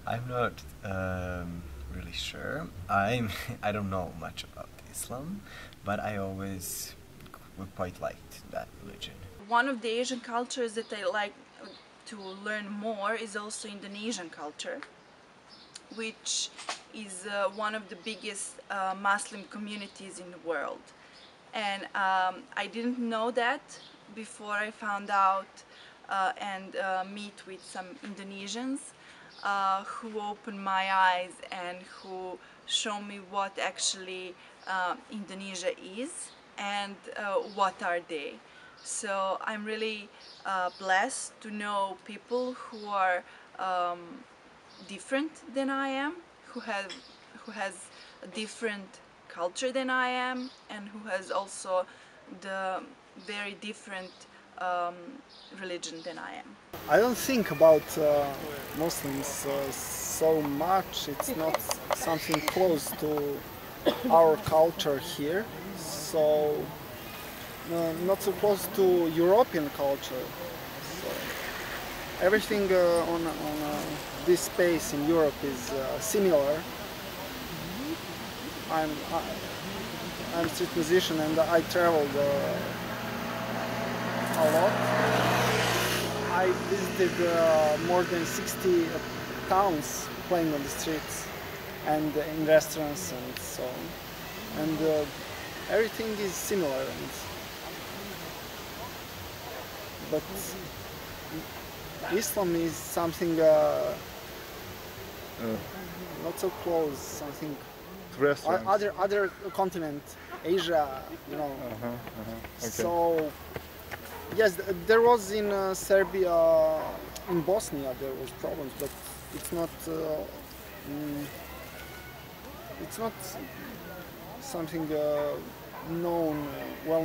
I'm not really sure. I don't know much about Islam, but I always quite liked that religion. One of the Asian cultures that I like to learn more is also Indonesian culture, which is one of the biggest Muslim communities in the world. And I didn't know that before I found out and meet with some Indonesians who opened my eyes and who show me what actually Indonesia is and what are they. So I'm really blessed to know people who are different than I am, who has a different culture than I am, and who has also the very different religion than I am. I don't think about Muslims so much. It's not something close to our culture here, so not so close to European culture. So everything on this space in Europe is similar. I'm a street musician and I traveled a lot. I visited more than 60 towns playing on the streets and in restaurants and so on. And everything is similar. But Islam is something not so close, something other continent, Asia, you know. Okay. So yes, there was in Serbia, in Bosnia there was problems, but it's not something well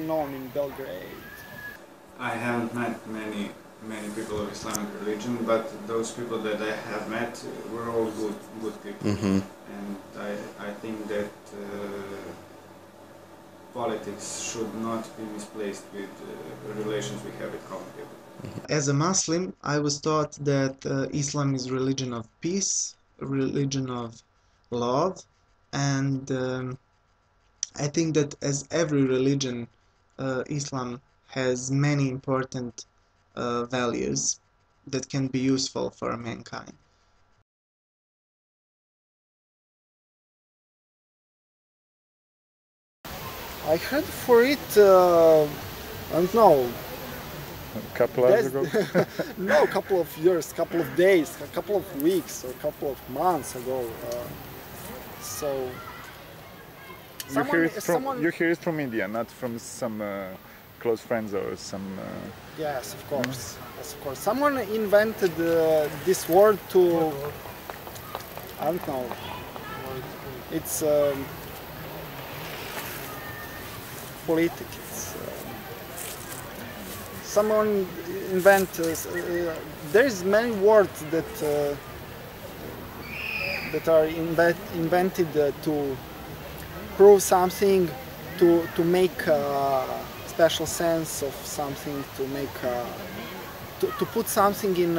known in Belgrade. I haven't met many people of Islamic religion, but those people that I have met were all good people. And I think that politics should not be misplaced with relations we have with common people. As a Muslim, I was taught that Islam is a religion of peace, a religion of love, and I think that as every religion, Islam has many important values that can be useful for mankind. I heard for it, I don't know. A couple hours ago? No, a couple of years, couple of days, a couple of weeks, or a couple of months ago. So you hear it from India, not from some close friends or some. Yes, of course. Yes, of course. Someone invented this word to. I don't know. It's politic. It's, someone there's many words that are invented to prove something, to make special sense of something, to make to put something in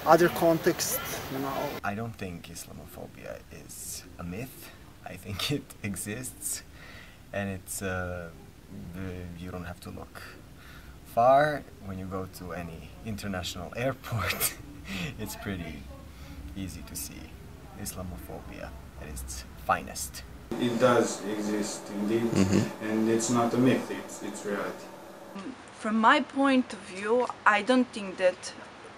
other context, you know. I don't think Islamophobia is a myth. I think it exists, and it's you don't have to look far. When you go to any international airport, it's pretty easy to see Islamophobia at its finest. It does exist indeed, and it's not a myth, it's reality. From my point of view, I don't think that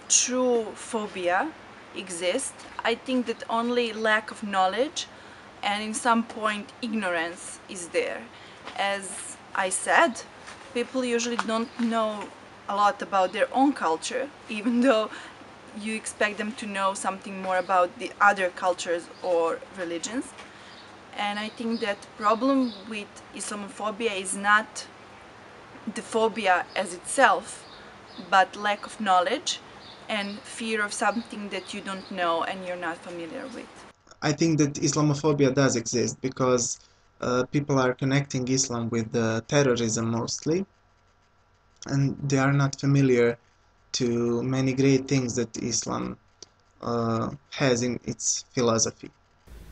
true phobia exists. I think that only lack of knowledge and in some point ignorance is there. As I said, people usually don't know a lot about their own culture, even though you expect them to know something more about the other cultures or religions. And I think that problem with Islamophobia is not the phobia as itself, but lack of knowledge and fear of something that you don't know and you're not familiar with. I think that Islamophobia does exist because people are connecting Islam with terrorism mostly, and they are not familiar to many great things that Islam has in its philosophy.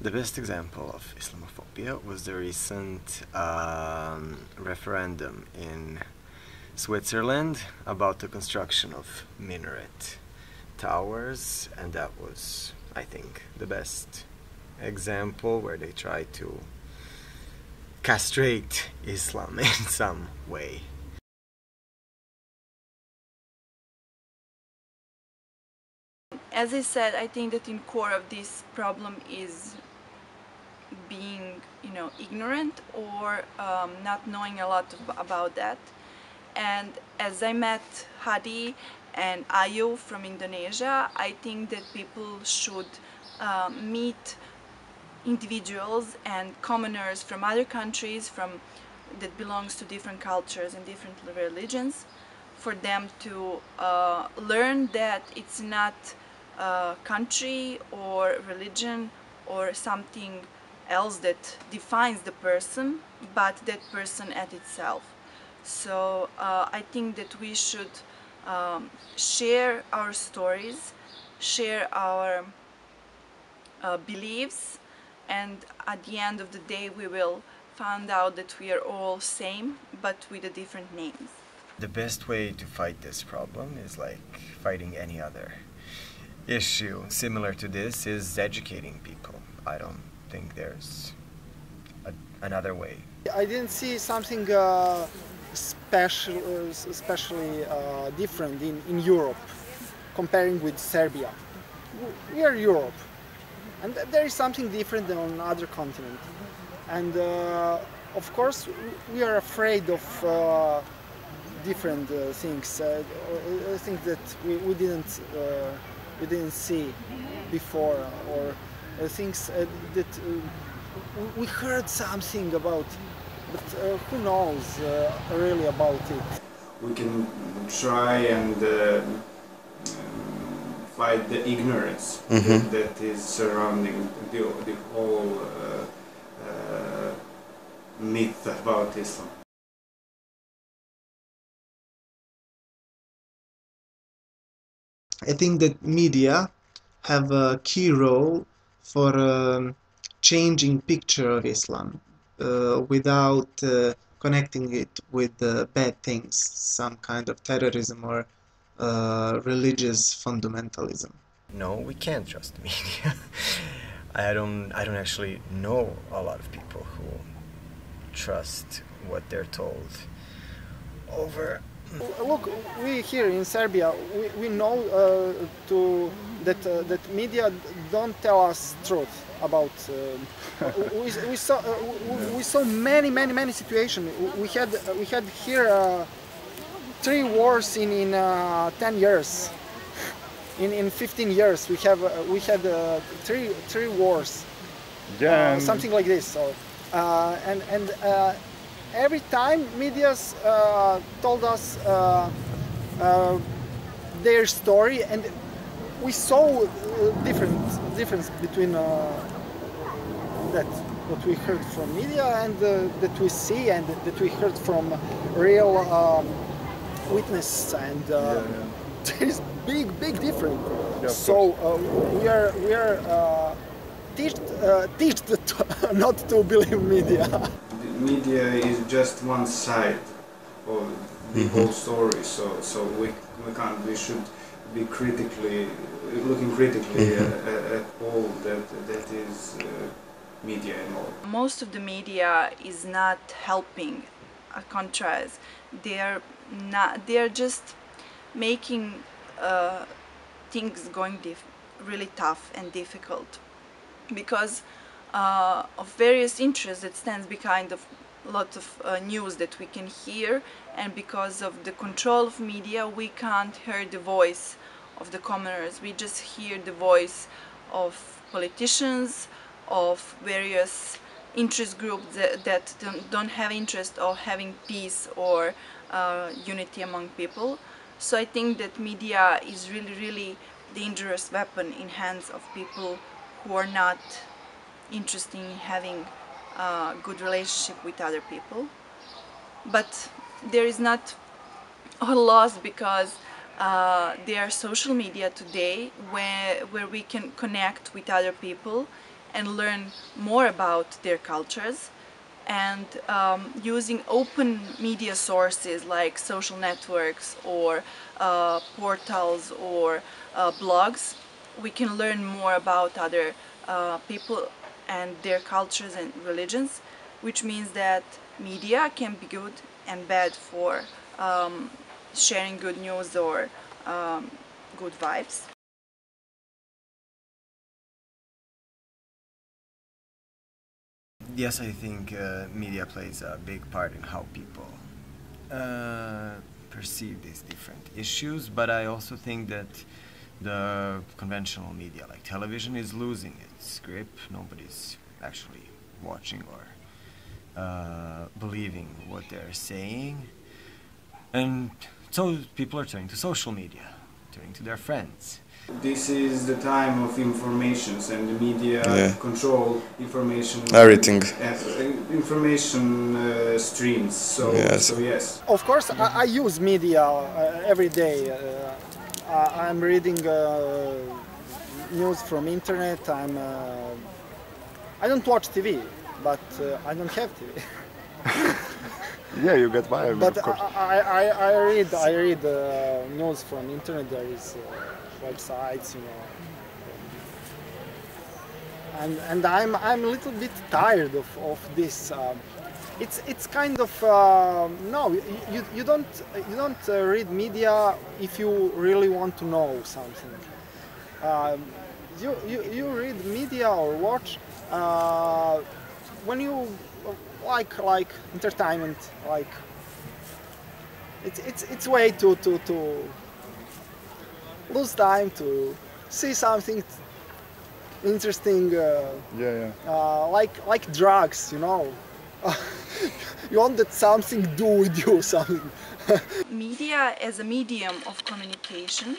The best example of Islamophobia was the recent referendum in Switzerland about the construction of minaret towers, and that was, I think, the best example where they tried to castrate Islam in some way. As I said, I think that in core of this problem is being, ignorant or not knowing a lot about that. And as I met Hadi and Ayu from Indonesia, I think that people should meet individuals and commoners from other countries that belongs to different cultures and different religions, for them to learn that it's not a country or religion or something else that defines the person, but that person at itself. So I think that we should share our stories, share our beliefs, and at the end of the day we will find out that we are all same, but with a different names. The best way to fight this problem is like fighting any other issue similar to this, is educating people. I don't think there's another way. I didn't see something especially different in Europe comparing with Serbia. We are Europe, and there is something different than on other continent. And of course we are afraid of different things, things that we didn't see before, or things that we heard something about, but who knows really about it. We can try and fight the ignorance that is surrounding the whole myth about Islam. I think that media have a key role for changing picture of Islam without connecting it with bad things, some kind of terrorism or religious fundamentalism. No, we can't trust media. I don't actually know a lot of people who trust what they're told over. Look, we here in Serbia, we know that media don't tell us truth about. We saw many situations. We had here 3 wars in 10 years. In 15 years, we had 3 wars. Yeah. Something like this. So, every time media's told us their story, and we saw difference between that what we heard from media and that we see and that we heard from real witness, and there is big difference. Yeah, so we are taught not to believe media. Media is just one side of the whole story, so we should be looking critically at all that is media and all. Most of the media is not helping contrast. They are just making things going really tough and difficult, because of various interests that stands behind of lots of news that we can hear, and because of the control of media we can't hear the voice of the commoners. We just hear the voice of politicians, of various interest groups that don't have interest of having peace or unity among people. So I think that media is really dangerous weapon in hands of people who are not interested in having a good relationship with other people. But there is not a loss, because There are social media today where we can connect with other people and learn more about their cultures, and using open media sources like social networks or portals or blogs, we can learn more about other people and their cultures and religions, which means that media can be good and bad for sharing good news or good vibes. Yes, I think media plays a big part in how people perceive these different issues, but I also think that the conventional media, like television, is losing its grip. Nobody's actually watching or believing what they're saying. And so people are turning to social media, turning to their friends. This is the time of informations, and the media control information. Everything. Information streams. So yes. So yes. Of course, I use media every day. I'm reading news from internet. I don't watch TV, but I don't have TV. Yeah, you get by. But of course. I read news from internet. There is websites, you know, and I'm a little bit tired of this. It's kind of no, you don't read media if you really want to know something. You read media or watch when you like entertainment, like it's way to lose time to see something interesting. Like drugs, you know. You want that something do with you something. Media as a medium of communication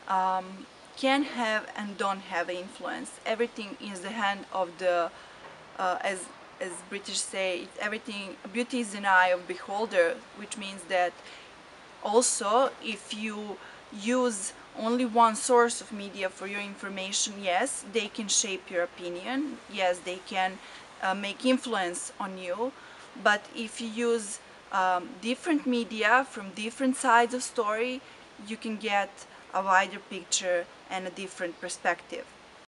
can have and don't have influence. Everything is the hand of the, as British say, everything, beauty is in the eye of beholder, which means that also if you use only one source of media for your information, yes, they can shape your opinion, yes, they can make influence on you, but if you use different media from different sides of story, you can get a wider picture and a different perspective.